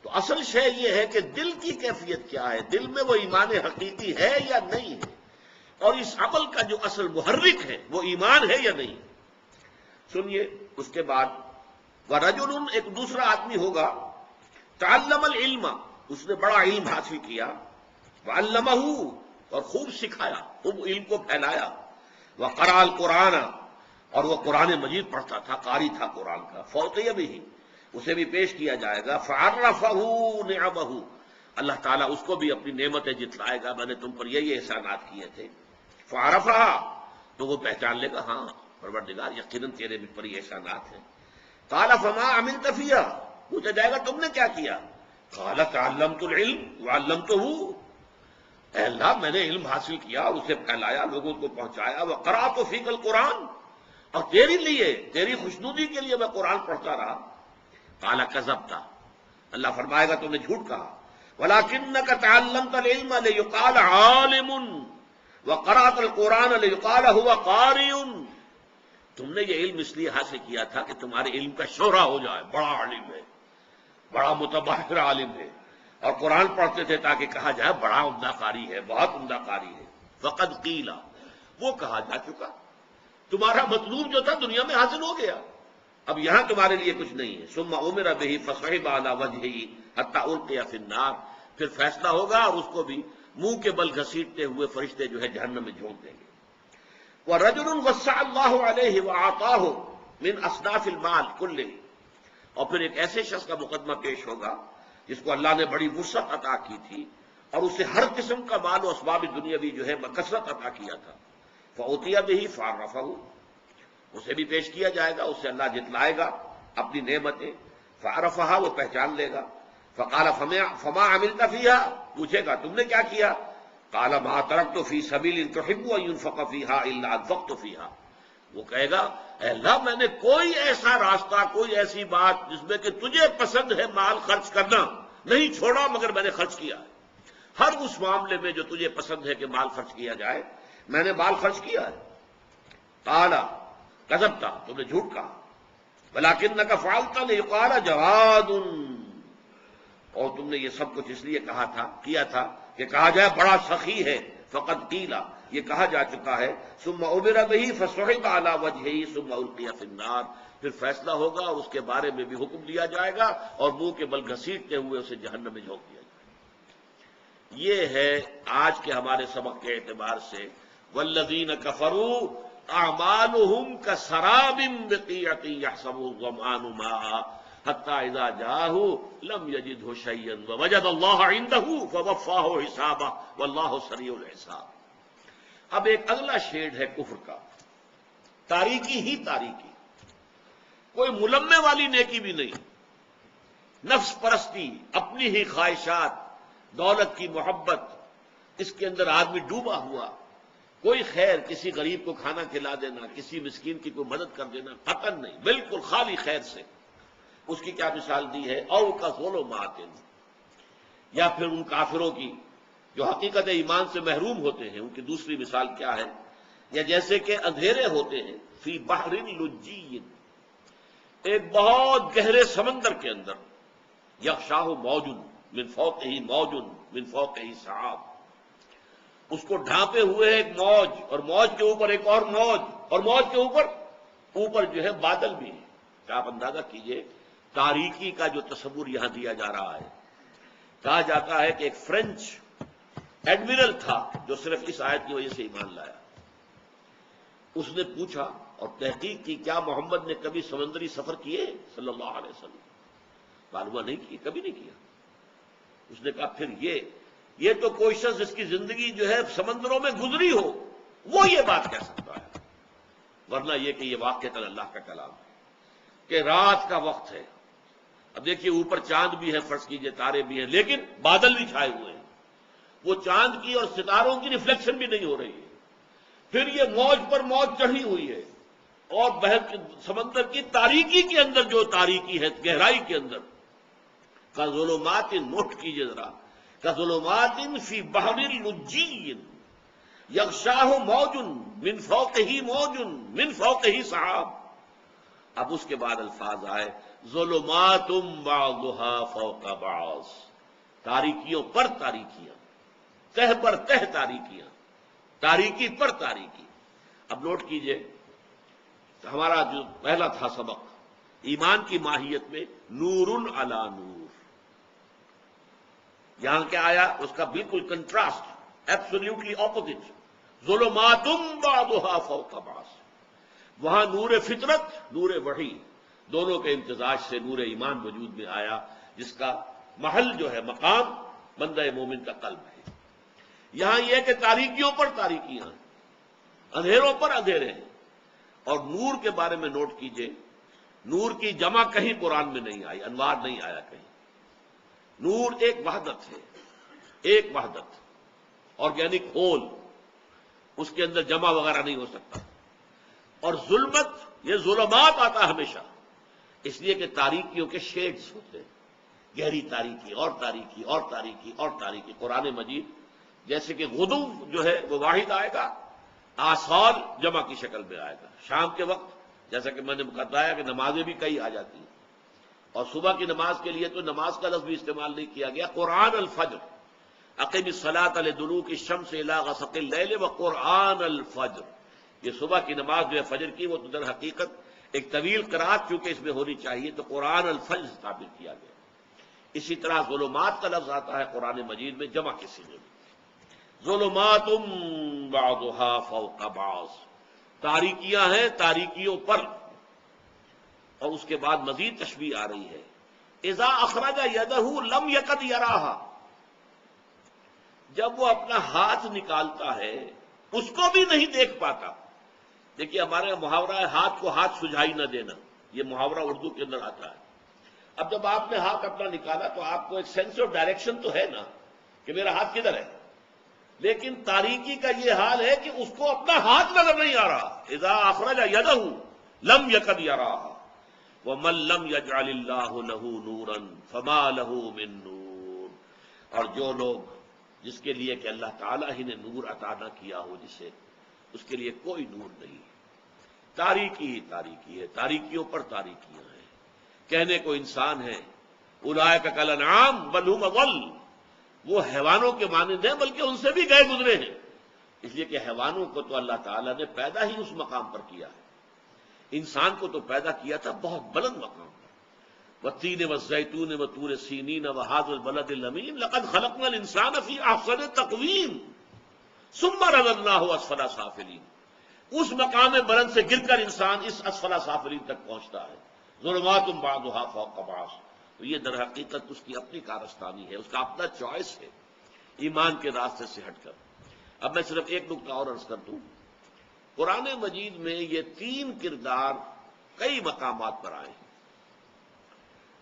تو اصل شے یہ ہے کہ دل کی کیفیت کیا ہے، دل میں وہ ایمان حقیقی ہے یا نہیں ہے، اور اس عمل کا جو اصل محرک ہے وہ ایمان ہے یا نہیں۔ سنیے اس کے بعد وَرَجُلٌ، ایک دوسرا آدمی ہوگا، تعلم العلم، اس نے بڑا علم حاصل کیا، وعلمہ، اور خوب سکھایا، خوب علم کو پھیلایا، وقرأ القرآن، اور وہ قرآن مجید پڑھتا تھا، قاری تھا قرآن کا، فوتیہ بھی، اسے بھی پیش کیا جائے گا، فعرفہ نعمہ، اللہ تعالیٰ اس کو بھی اپنی نعمتیں جتلائے گا، میں نے تم پر یہ احسانات کیے تھے، فعرفہ، تو وہ پہچان لے گا، ہاں پروردگار یقیناً تیرے پر یہ احسانات ہیں۔ قال فما عملت فیہا، پوچھا جائے گا تم نے کیا کیا؟ قال تعلمت العلم وعلمتہ، اے اللہ میں نے علم حاصل کیا اور اسے پھیلایا، لوگوں کو پہنچایا، وقرأت فیک القرآن، اور تیری لیے، تیری خوشنودی کے لیے میں قرآن پڑھتا رہا۔ قال کذبت، اللہ فرمائے گا تم نے جھوٹ کہا، ولکنک تعلمت العلم لیقال عالم وقرأت القرآن لیقال هو قاری، تم نے یہ علم اس لیے حاصل کیا تھا کہ تمہارے علم کا شہرہ ہو جائے، بڑا عالم ہے، بڑا متبحر عالم ہے، اور قرآن پڑھتے تھے تاکہ کہا جائے بڑا عمدہ قاری ہے، بہت عمدہ قاری ہے۔ فقد قیل، وہ کہا جا چکا، تمہارا مطلوب جو تھا دنیا میں حاصل ہو گیا، اب یہاں تمہارے لیے کچھ نہیں ہے۔ ثم امر بہ فصعد علی وجہہ حتی القی فی النار، پھر فیصلہ ہوگا اور اس کو بھی منہ کے بل گھسیٹتے ہوئے فرشتے جو ہے جہنم میں جھونک دیں گے۔ وَرَجُلٌ وَسَّعَ اللَّهُ عَلَيْهِ وَأَعْطَاهُ مِنْ أَصْنَافِ الْمَالِ كُلِّهِ، اور پھر ایک ایسے شخص کا مقدمہ پیش ہوگا جس کو اللہ نے بڑی وسعت عطا کی تھی اور اسے ہر قسم کا مال و اسباب دنیاوی جو ہے بکثرت عطا کیا تھا۔ فَأُوتِيَ بِهِ فَعَرَّفَهُ، اسے بھی پیش کیا جائے گا، اسے اللہ جتلائے گا اپنی نعمتیں، فَعَرَفَهَا، وہ پہچان لے گا۔ فَقَالَ فَمَا عَمِلْتَ فِيهَا، پوچھے گا تم نے کیا کیا؟ قَالَ مَا تَرَكْتُ فِي سَبِيلٍ تُحِبُّ أَن يُنفَقَ فِيهَا إِلَّا أَنفَقْتُ فِيهَا، وہ کہے گا اے اللہ میں نے کوئی ایسا راستہ، کوئی ایسی بات جس میں کہ تجھے پسند ہے مال خرچ کرنا، نہیں چھوڑا مگر میں نے خرچ کیا ہے، ہر اس معاملے میں جو تجھے پسند ہے کہ مال خرچ کیا جائے میں نے مال خرچ کیا ہے۔ قال کذبت، تم نے جھوٹ کہا، ولکنک فعلت لیقال جواد، اور تم نے یہ سب کچھ اس لیے کہا تھا، کیا تھا کہ کہا جائے بڑا سخی ہے۔ فقد قیل، یہ کہا جا چکا ہے۔ ثم امر بہ فصعد علی وجہہ ثم القی فی النار، پھر فیصلہ ہوگا اور اس کے بارے میں بھی حکم دیا جائے گا اور منہ کے بل گھسیٹتے ہوئے اسے جہنم میں جھونک دیا جائے گا۔ یہ ہے آج کے ہمارے سبق کے اعتبار سے، والذین کفروا اعمالهم کسراب بقیعۃ یحسبہ الظمآن ماء حتی اذا جاءہ لم یجدہ شیئا ووجد اللہ عندہ فوفاہ حسابہ واللہ سریع الحساب۔ اب ایک اگلا شیڈ ہے کفر کا، تاریکی ہی تاریکی، کوئی ملمے والی نیکی بھی نہیں، نفس پرستی، اپنی ہی خواہشات، دولت کی محبت، اس کے اندر آدمی ڈوبا ہوا، کوئی خیر، کسی غریب کو کھانا کھلا دینا، کسی مسکین کی کوئی مدد کر دینا، قطعاً نہیں، بالکل خالی خیر سے۔ اس کی کیا مثال دی ہے؟ او کا ظلمات، یا پھر ان کافروں کی جو حقیقت ایمان سے محروم ہوتے ہیں، ان کی دوسری مثال کیا ہے؟ یا جیسے کہ اندھیرے ہوتے ہیں فی بحر لجی، ایک بہت گہرے سمندر کے اندر، یغشاہ موج من فوقہ موج من فوقہ سحاب، اس کو ڈھانپے ہوئے ایک موج، اور موج کے اوپر ایک اور موج، اور موج کے اوپر جو ہے بادل بھی ہے۔ تو آپ اندازہ کیجئے تاریکی کا جو تصور یہاں دیا جا رہا ہے۔ کہا جاتا ہے کہ ایک فرینچ ایڈمرل تھا جو صرف اس آیت کی وجہ سے ایمان لایا۔ اس نے پوچھا اور تحقیق کی کیا محمد نے کبھی سمندری سفر کیے صلی اللہ علیہ وسلم؟ معلومہ نہیں کی، کبھی نہیں کیا۔ اس نے کہا پھر یہ تو کوئی شخص جس کی زندگی جو ہے سمندروں میں گزری ہو وہ یہ بات کہہ سکتا ہے، ورنہ یہ کہ یہ واقعتاً اللہ کا کلام ہے کہ رات کا وقت ہے۔ اب دیکھیے اوپر چاند بھی ہے، فرض کیجئے تارے بھی ہیں، لیکن بادل بھی چھائے ہوئے ہیں، وہ چاند کی اور ستاروں کی ریفلیکشن بھی نہیں ہو رہی ہے۔ پھر یہ موج پر موج چڑھی ہوئی ہے، اور بحر سمندر کی تاریکی کے اندر جو تاریکی ہے، گہرائی کے اندر، کا ظلمات، نوٹ کیجئے ذرا، کا ظلمات فی بحر لجی یغشاہ موج من فوقہ موج من فوقہ سحاب۔ اب اس کے بعد الفاظ آئے ظلمات بعضها فوق بعض، تاریکیوں پر تاریکیاں، تہ پر تہ تاریکیاں، تاریکی پر تاریکی۔ اب نوٹ کیجئے ہمارا جو پہلا تھا سبق ایمان کی ماہیت میں، نور علی نور، یہاں کیا آیا؟ اس کا بالکل کنٹراسٹ، ایبسولوٹلی اپوزٹ، ظلمات بعضها فوق بعض۔ وہاں نور فطرت، نور وحی، دونوں کے امتزاج سے نور ایمان وجود میں آیا، جس کا محل جو ہے، مقام بندہ مومن کا قلب ہے۔ یہاں یہ کہ تاریکیوں پر تاریکیاں ہیں، اندھیروں پر اندھیرے ہیں۔ اور نور کے بارے میں نوٹ کیجئے، نور کی جمع کہیں قرآن میں نہیں آئی، انوار نہیں آیا کہیں۔ نور ایک وحدت ہے، ایک وحدت، آرگینک ہول، اس کے اندر جمع وغیرہ نہیں ہو سکتا۔ اور ظلمت، یہ ظلمات آتا ہمیشہ، اس لیے کہ تاریکیوں کے شیڈز ہوتے ہیں، گہری تاریکی اور تاریکی اور تاریکی اور تاریکی۔ قرآن مجید جیسے کہ غدو جو ہے وہ واحد آئے گا، آصال جمع کی شکل میں آئے گا۔ شام کے وقت جیسا کہ میں نے بتایا کہ نمازیں بھی کئی آ جاتی ہیں، اور صبح کی نماز کے لیے تو نماز کا لفظ بھی استعمال نہیں کیا گیا۔ قرآن الفجر، اقیم الصلاۃ لدلوک الشمس الی غسق اللیل وقرآن الفجر، یہ صبح کی نماز جو ہے فجر کی، وہ تو در حقیقت ایک طویل قرات چونکہ اس میں ہونی چاہیے، تو قرآن الفجر تعبیر کیا گیا۔ اسی طرح ظلمات کا لفظ آتا ہے قرآن مجید میں جمع کے صیغے میں، ظلمات بعضها فوق بعض، تاریکیاں ہیں تاریکیوں پر۔ اور اس کے بعد مزید تشبیہ آ رہی ہے، اذا اخرج یدہ لم یکد یراہا، جب وہ اپنا ہاتھ نکالتا ہے اس کو بھی نہیں دیکھ پاتا۔ دیکھیے ہمارے محاورہ ہے ہاتھ کو ہاتھ سجھائی نہ دینا، یہ محاورہ اردو کے اندر آتا ہے۔ اب جب آپ نے ہاتھ اپنا نکالا تو آپ کو ایک سینس آف ڈائریکشن تو ہے نا کہ میرا ہاتھ کدھر ہے، لیکن تاریکی کا یہ حال ہے کہ اس کو اپنا ہاتھ نظر نہیں آ رہا۔ اذا اخرج یدہ لم یکد یراہا ومن لم یجعل اللہ لہ نورا فما لہ من نور، اور جو لوگ، جس کے لیے کہ اللہ تعالیٰ ہی نے نور عطا نہ کیا ہو جسے، اس کے لیے کوئی نور نہیں ہے، تاریکی ہی تاریکی ہے، تاریکیوں پر تاریکیاں ہیں۔ کہنے کو انسان ہے، اولئک کالانعام بل ھم اضل، وہ حیوانوں کے مانند ہیں بلکہ ان سے بھی گئے گزرے ہیں، اس لیے کہ حیوانوں کو تو اللہ تعالیٰ نے پیدا ہی اس مقام پر کیا ہے، انسان کو تو پیدا کیا تھا بہت بلند مقام پر۔ والتین والزیتون وطور سینین وھذا البلد الامین لقد خلقنا الانسان فی احسن تقویم ثم رددناہ اسفل سافلین، اس مقام بلند سے گر کر انسان اس اسفل سافلین تک پہنچتا ہے۔ ظلمات بعضها فوق بعض، تو یہ در حقیقت اس کی اپنی کارستانی ہے، اس کا اپنا چوائس ہے، ایمان کے راستے سے ہٹ کر۔ اب میں صرف ایک نکتہ اور عرض کر دوں، قرآن مجید میں یہ تین کردار کئی مقامات پر آئے ہیں۔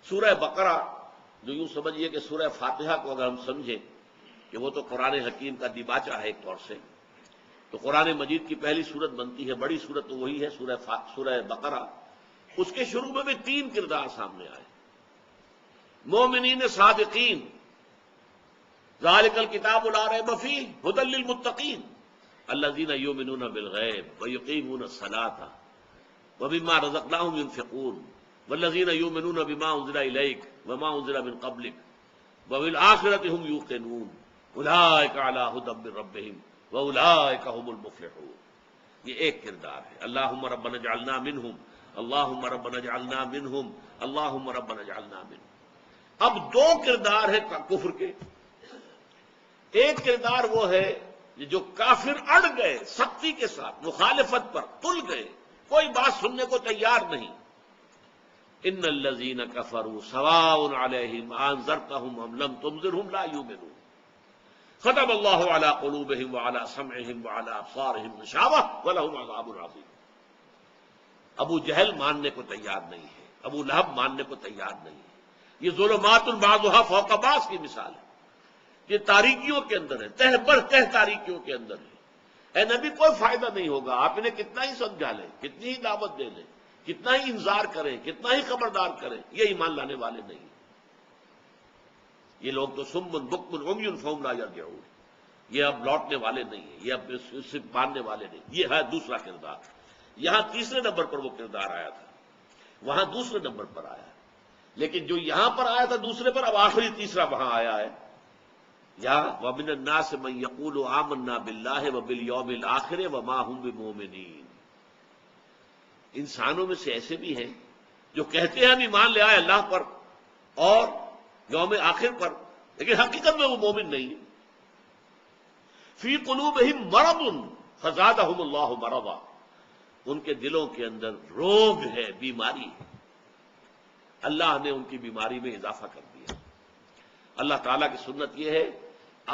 سورہ بقرہ، جو یوں سمجھیے کہ سورہ فاتحہ کو اگر ہم سمجھیں کہ وہ تو قرآن حکیم کا دیباچہ ہے ایک طور سے، تو قرآن مجید کی پہلی سورت بنتی ہے، بڑی سورت تو وہی ہے سورہ بقرہ۔ اس کے شروع میں بھی تین کردار سامنے آئے، مومنین صادقین، ذالک الکتاب لا ریب فیہ ھدی للمتقین الذین یؤمنون بالغیب ویقیمون الصلاۃ ومما رزقناہم ینفقون والذین یؤمنون بما انزل الیک وما انزل من قبلک وبالآخرۃ ھم یوقنون اولئک علی ھدی من ربہم واولئک ھم المفلحون۔ یہ ایک کردار ہے، اللہم ربنا اجعلنا منہم، اللہم ربنا اجعلنا منہم، اللہم ربنا اجعلنا منہم۔ اب دو کردار ہیں کفر کے، ایک کردار وہ ہے جو کافر اڑ گئے سختی کے ساتھ، مخالفت پر تل گئے، کوئی بات سننے کو تیار نہیں۔ ان الذین کفروا سواء علیہم انذرتہم ام لم تنذرہم لا یؤمنون ختم اللہ علی قلوبہم وعلی سمعہم وعلی ابصارہم غشاوہ ولہم عذاب عظیم۔ ابو جہل ماننے کو تیار نہیں ہے، ابو لہب ماننے کو تیار نہیں ہے۔ یہ ظلمات بعضها فوق بعض کی مثال ہے، یہ تاریکیوں کے اندر ہے، تہ بر تہ تاریکیوں کے اندر ہے۔ اے نبی کوئی فائدہ نہیں ہوگا، آپ انہیں کتنا ہی سمجھا لیں، کتنی ہی دعوت دے لیں، کتنا ہی انذار کریں، کتنا ہی خبردار کریں، یہ ایمان لانے والے نہیں۔ یہ لوگ تو صم بکم عمی فہم لا یرجعون، یہ اب لوٹنے والے نہیں ہیں، یہ اب صرف ماننے والے نہیں۔ یہ ہے دوسرا کردار۔ یہاں تیسرے نمبر پر وہ کردار آیا تھا، وہاں دوسرے نمبر پر آیا، لیکن جو یہاں پر آیا تھا دوسرے پر، اب آخری تیسرا وہاں آیا ہے۔ یا وَمِنَ النَّاسِ مَن يَقُولُ آمَنَّا بِاللَّهِ وَبِالْيَوْمِ الْآخِرِ وَمَا هُمْ بِمُؤْمِنِينَ، انسانوں میں سے ایسے بھی ہیں جو کہتے ہیں ہم ایمان لے آئے اللہ پر اور یوم آخر پر، لیکن حقیقت میں وہ مومن نہیں ہے. فی قلوبہم مرض فزادہم اللہ مرضا، ان کے دلوں کے اندر روگ ہے، بیماری ہے، اللہ نے ان کی بیماری میں اضافہ کر دیا. اللہ تعالیٰ کی سنت یہ ہے،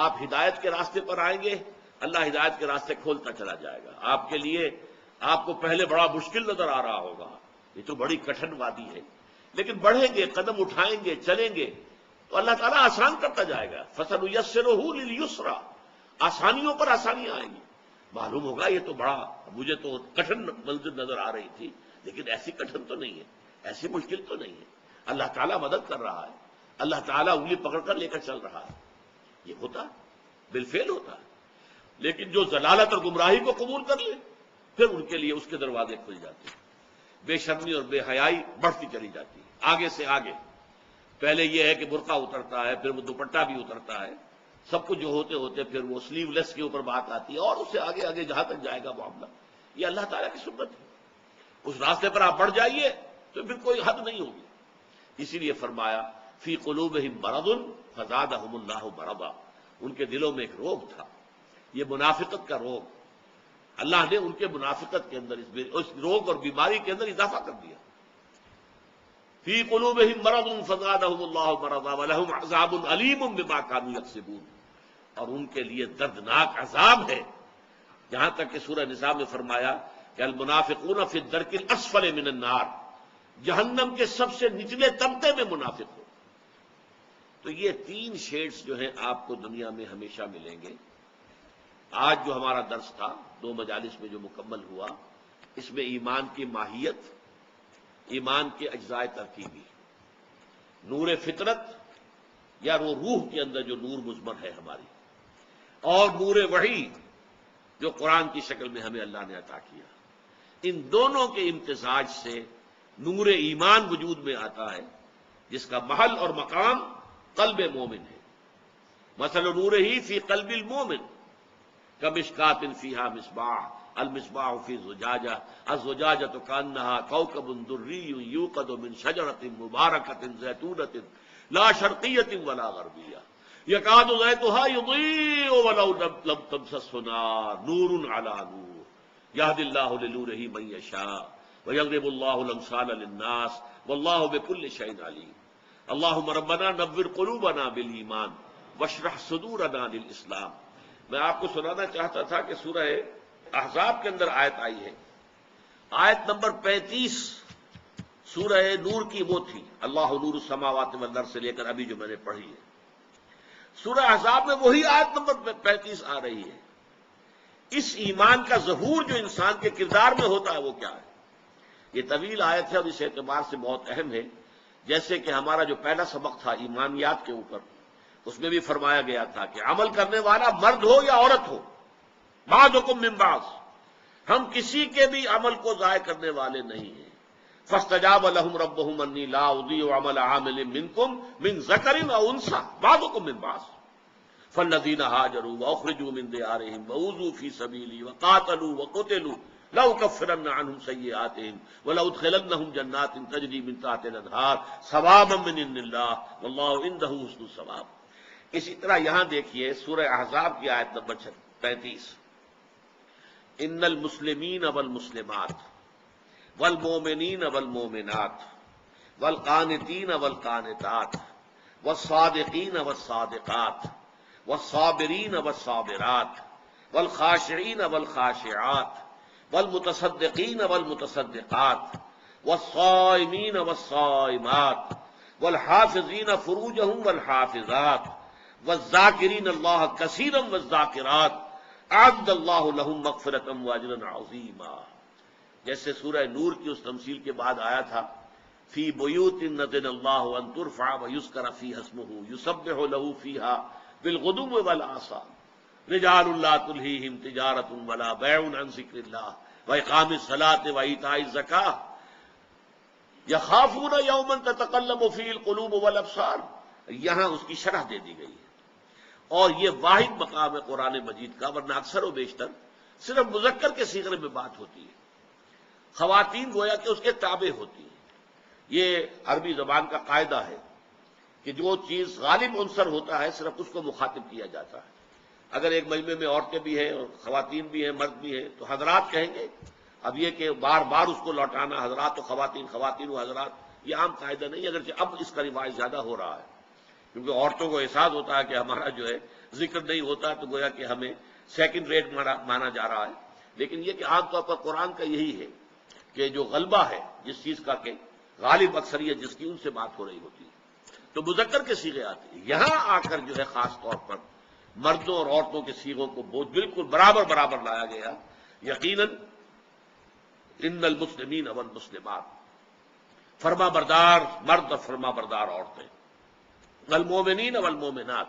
آپ ہدایت کے راستے پر آئیں گے، اللہ ہدایت کے راستے کھولتا چلا جائے گا. آپ کے لیے آپ کو پہلے بڑا مشکل نظر آ رہا ہوگا، یہ تو بڑی کٹھن وادی ہے، لیکن بڑھیں گے، قدم اٹھائیں گے، چلیں گے تو اللہ تعالیٰ آسان کرتا جائے گا. فَسَنُيَسِّرُهُ لِلْيُسْرَىٰ، آسانیوں پر آسانیاں آئیں گی. معلوم ہوگا یہ تو بڑا، مجھے تو کٹھن منزل نظر آ رہی تھی، لیکن ایسی کٹھن تو نہیں ہے، ایسی مشکل تو نہیں ہے. اللہ تعالیٰ مدد کر رہا ہے، اللہ تعالیٰ انگلی پکڑ کر لے کر چل رہا ہے. یہ ہوتا بالفعل ہوتا ہے. لیکن جو ضلالت اور گمراہی کو قبول کر لے، پھر ان کے لیے اس کے دروازے کھل جاتے ہیں. بے شرمی اور بے حیائی بڑھتی چلی جاتی ہے آگے سے آگے. پہلے یہ ہے کہ برقع اترتا ہے، پھر وہ دوپٹہ بھی اترتا ہے، سب کچھ جو ہوتے ہوتے پھر وہ سلیو لیس کے اوپر بات آتی ہے، اور اس سے آگے آگے جہاں تک جائے گا معاملہ. یہ اللہ تعالیٰ کی سنت ہے. اس راستے پر آپ بڑھ جائیے تو پھر کوئی حد نہیں ہوگی. اسی لیے فرمایا فی قلوبہم مرض فزادہم اللہ مرضا، ان کے دلوں میں ایک روگ تھا، یہ منافقت کا روگ. اللہ نے ان کے منافقت کے اندر اس روگ اور بیماری کے اندر اضافہ کر دیا. فی قلوبہم مرض فزادہم اللہ مرضا ولہم عذاب علیم بما کانوا یکسبون، اور ان کے لیے دردناک عذاب ہے. یہاں تک کہ سورہ نساء میں فرمایا کہ المنافقون فی الدرک الاسفل من النار، جہنم کے سب سے نچلے طبقے میں منافق ہو. تو یہ تین شیڈز جو ہیں آپ کو دنیا میں ہمیشہ ملیں گے. آج جو ہمارا درس تھا 2 مجالس میں جو مکمل ہوا، اس میں ایمان کی ماہیت، ایمان کے اجزاء ترکیبی، نور فطرت یا وہ روح کے اندر جو نور مضمر ہے ہماری، اور نور وحی جو قرآن کی شکل میں ہمیں اللہ نے عطا کیا، ان دونوں کے امتزاج سے نور ایمان وجود میں آتا ہے، جس کا محل اور مقام قلب مومن ہے. مثل نور ہی فی قلب المومن کمشکات فیہا مصباح، المصباح فی زجاجہ، الزجاجۃ کانہا کوکب دری یوقد من شجرۃ مبارکۃ زیتونۃ لا شرقیۃ ولا غربیہ یکاد زیتها یضیء ولو لم تمسسہ نار نور علی نور یہدی اللہ لنورہ من یشاء ویضرب اللہ الامثال للناس واللہ بکل شیء علیم. اللہم ربنا نور قلوبنا بالایمان واشرح صدورنا للاسلام. میں آپ کو سنانا چاہتا تھا کہ سورہ احزاب کے اندر آیت آئی ہے، آیت نمبر 35 سورہ نور کی وہ تھی، اللہ نور السماوات والارض سے لے کر ابھی جو میں نے پڑھی ہے. سورہ احزاب میں وہی آیت نمبر 35 آ رہی ہے. اس ایمان کا ظہور جو انسان کے کردار میں ہوتا ہے وہ کیا ہے؟ یہ طویل آیت ہے اور اس اعتبار سے بہت اہم ہے. جیسے کہ ہمارا جو پہلا سبق تھا ایمانیات کے اوپر، اس میں بھی فرمایا گیا تھا کہ عمل کرنے والا مرد ہو یا عورت ہو، بعضکم من بعض، ہم کسی کے بھی عمل کو ضائع کرنے والے نہیں ہیں. فاستجاب لهم ربهم انی لا اضیع عمل عامل منکم من ذکر او انثی بعضکم من بعض فالذین هاجروا واخرجوا من دیارهم واوذوا فی سبیلی وقاتلوا وقتلوا لأکفرن عنهم سیئاتهم ولأدخلنهم جنات تجری من تحتها الانہار ثوابا من عند اللہ واللہ عنده حسن الثواب. اسی طرح یہاں دیکھیے سورہ احزاب کی آیت نمبر 35، ان المسلمین والمسلمات والمؤمنین والمؤمنات والقانتین والقانتات والصادقین والصادقات والصابرین والصابرات والخاشعین والخاشعات والمتصدقین والمتصدقات والصائمین والصائمات والحافظین فروجہم والحافظات والذاکرین اللہ کثیرا والذاکرات اعد اللہ لہم مغفرۃ واجرا عظیما. جیسے سورہ نور کی اس تمثیل کے بعد آیا تھا فی بیوت نذن اللہ ان ترفع ویذکر فیہا اسمہ یسبح لہ فیہا بالغدو والآصال رجال لا تلہیہم تجارۃ ولا بیع عن ذکر اللہ واقام الصلاۃ وایتاء الزکاۃ یخافون یوما تتقلب فیہ القلوب والابصار. یہاں اس کی شرح دے دی گئی ہے، اور یہ واحد مقام ہے قرآن مجید کا، ورنہ اکثر و بیشتر صرف مذکر کے صیغے میں بات ہوتی ہے، خواتین گویا کہ اس کے تابع ہوتی ہیں. یہ عربی زبان کا قاعدہ ہے کہ جو چیز غالب عنصر ہوتا ہے صرف اس کو مخاطب کیا جاتا ہے. اگر ایک مجمع میں عورتیں بھی ہیں اور خواتین بھی ہیں مرد بھی ہیں تو حضرات کہیں گے. اب یہ کہ بار بار اس کو لوٹانا حضرات و خواتین خواتین و حضرات یہ عام قاعدہ نہیں، اگرچہ اب اس کا رواج زیادہ ہو رہا ہے کیونکہ عورتوں کو احساس ہوتا ہے کہ ہمارا جو ہے ذکر نہیں ہوتا تو گویا کہ ہمیں سیکنڈ ریٹ مانا جا رہا ہے. لیکن یہ کہ عام طور پر قرآن کا یہی ہے کہ جو غلبہ ہے جس چیز کا کہ غالب اکثریت جس کی ان سے بات ہو رہی ہوتی ہے تو مذکر کے صیغے آتے ہیں. یہاں آ کر جو ہے خاص طور پر مردوں اور عورتوں کے صیغوں کو بالکل برابر برابر لایا گیا. یقیناً ان المسلمین والمسلمات، فرما بردار مرد اور فرما بردار عورتیں، والمومنین والمومنات،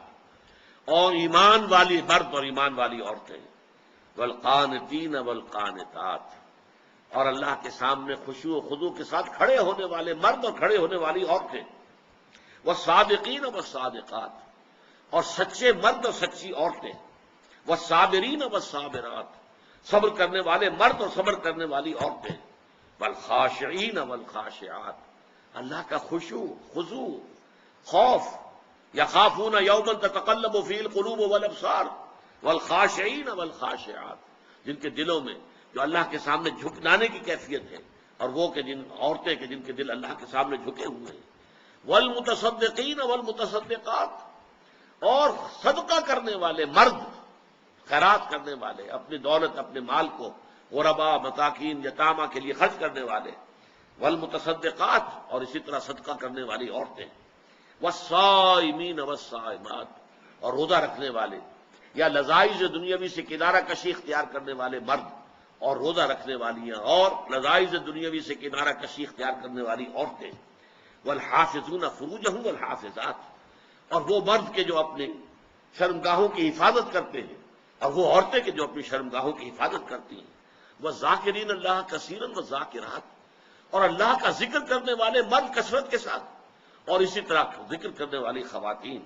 اور ایمان والی مرد اور ایمان والی عورتیں، والقانتین والقانتات، اور اللہ کے سامنے خشوع و خضوع کے ساتھ کھڑے ہونے والے مرد اور کھڑے ہونے والی عورتیں، والصادقین والصادقات، اور سچے مرد اور سچی عورتیں، والصابرین والصابرات، صبر کرنے والے مرد اور صبر کرنے والی عورتیں، والخاشعین والخاشعات، اللہ کا خشوع خضوع خوف، یخافون یوما تتقلب فیہ القلوب والابصار، والخاشعین والخاشعات، جن کے دلوں میں جو اللہ کے سامنے جھکانے کی کیفیت ہے، اور وہ کہ جن عورتیں کہ جن کے دل اللہ کے سامنے جھکے ہوئے ہیں، والمتصدقین والمتصدقات، اور صدقہ کرنے والے مرد، خیرات کرنے والے، اپنی دولت اپنے مال کو غرباء مساکین یتامہ کے لیے خرچ کرنے والے، والمتصدقات، اور اسی طرح صدقہ کرنے والی عورتیں، والصائمین والصائمات، اور روزہ رکھنے والے یا لذائذ دنیاوی سے کنارہ کشی اختیار کرنے والے مرد اور روزہ رکھنے والیاں، اور لذائذ دنیاوی سے کنارہ کشی اختیار کرنے والی عورتیں، والحافظون فروجہم والحافظات، اور وہ مرد کے جو اپنے شرمگاہوں کی حفاظت کرتے ہیں اور وہ عورتیں کہ جو اپنی شرمگاہوں کی حفاظت کرتی ہیں، والذاکرین اللہ کثیرا والذاکرات، اور اللہ کا ذکر کرنے والے مرد کثرت کے ساتھ، اور اسی طرح ذکر کرنے والی خواتین.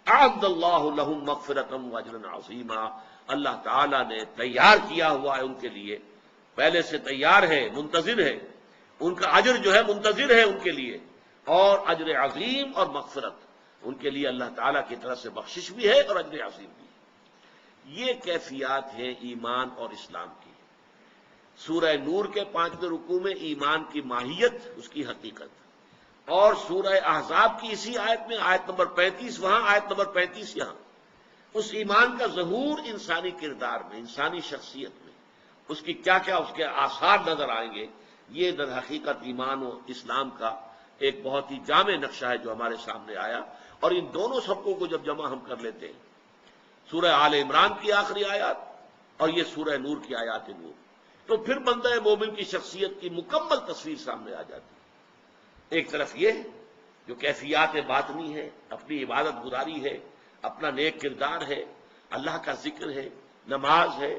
اعد اللہ لہم مغفرۃ واجرا عظیما، اللہ تعالیٰ نے تیار کیا ہوا ہے ان کے لیے، پہلے سے تیار ہے، منتظر ہے، ان کا اجر جو ہے منتظر ہے ان کے لیے، اور اجر عظیم اور مغفرت ان کے لیے اللہ تعالیٰ کی طرف سے بخشش بھی ہے اور اجر عظیم بھی ہے. یہ کیفیات ہیں ایمان اور اسلام کی. سورہ نور کے 5ویں رکوع میں ایمان کی ماہیت، اس کی حقیقت، اور سورہ احزاب کی اسی آیت میں آیت نمبر 35 وہاں، آیت نمبر 35 یہاں، اس ایمان کا ظہور انسانی کردار میں، انسانی شخصیت میں، اس کی کیا کیا اس کے آثار نظر آئیں گے. یہ در حقیقت ایمان و اسلام کا ایک بہت ہی جامع نقشہ ہے جو ہمارے سامنے آیا. اور ان دونوں سبقوں کو جب جمع ہم کر لیتے ہیں، سورہ آل عمران کی آخری آیات اور یہ سورہ نور کی آیات نور، تو پھر بندہ مومن کی شخصیت کی مکمل تصویر سامنے آ جاتی ہے. ایک طرف یہ جو کیفیات باطنی ہے، اپنی عبادت گزاری ہے، اپنا نیک کردار ہے، اللہ کا ذکر ہے، نماز ہے،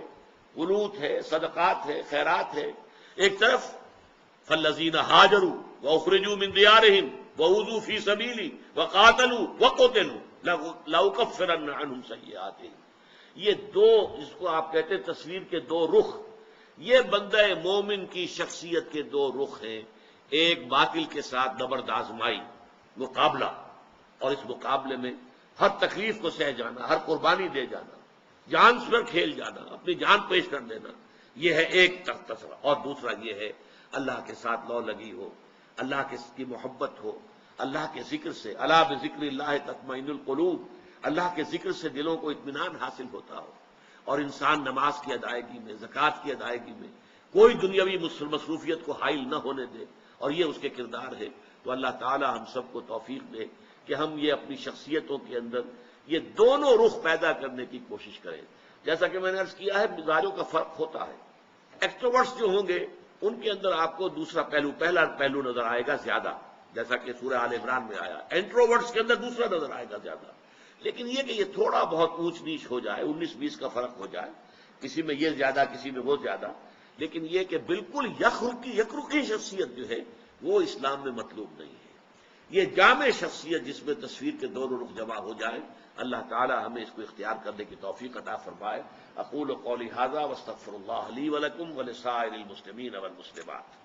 قنوت ہے، صدقات ہے، خیرات ہے. ایک طرف فالذین ہاجروا واخرجوا من دیارہم وأوذوا فی سبیلی وقاتلوا وقتلوا لأکفرن عنہم سیئاتہم. یہ دو، جس کو آپ کہتے ہیں تصویر کے دو رخ، یہ بندہ مومن کی شخصیت کے دو رخ ہیں. ایک باطل کے ساتھ زبردست آزمائی، مقابلہ، اور اس مقابلے میں ہر تکلیف کو سہ جانا، ہر قربانی دے جانا، جان پر کھیل جانا، اپنی جان پیش کر دینا، یہ ہے ایک تصور. اور دوسرا یہ ہے اللہ کے ساتھ لو لگی ہو، اللہ کی محبت ہو، اللہ کے ذکر سے، الا بذکر اللہ تطمئن القلوب، اللہ کے ذکر سے دلوں کو اطمینان حاصل ہوتا ہو، اور انسان نماز کی ادائیگی میں، زکوٰۃ کی ادائیگی میں کوئی دنیاوی مصروفیت کو حائل نہ ہونے دے، اور یہ اس کے کردار ہے. تو اللہ تعالی ہم سب کو توفیق دے کہ ہم یہ اپنی شخصیتوں کے اندر یہ دونوں رخ پیدا کرنے کی کوشش کریں. جیسا کہ میں نے عرض کیا ہے، مزاجوں کا فرق ہوتا ہے. ایکسٹروورٹس جو ہوں گے ان کے اندر آپ کو دوسرا پہلو، پہلا پہلو نظر آئے گا زیادہ، جیسا کہ سورہ آل عمران میں آیا. انٹروورٹس کے اندر دوسرا نظر آئے گا زیادہ. لیکن یہ کہ یہ تھوڑا بہت اونچ نیچ ہو جائے، 19-20 کا فرق ہو جائے، کسی میں یہ زیادہ کسی میں وہ زیادہ، لیکن یہ کہ بالکل یکرخی شخصیت جو ہے وہ اسلام میں مطلوب نہیں ہے. یہ جامع شخصیت جس میں تصویر کے دونوں رخ جمع ہو جائیں، اللہ تعالی ہمیں اس کو اختیار کرنے کی توفیق عطا فرمائے. اقول قولی ھذا واستغفر اللہ لی ولکم ولسائر المسلمین والمسلمات.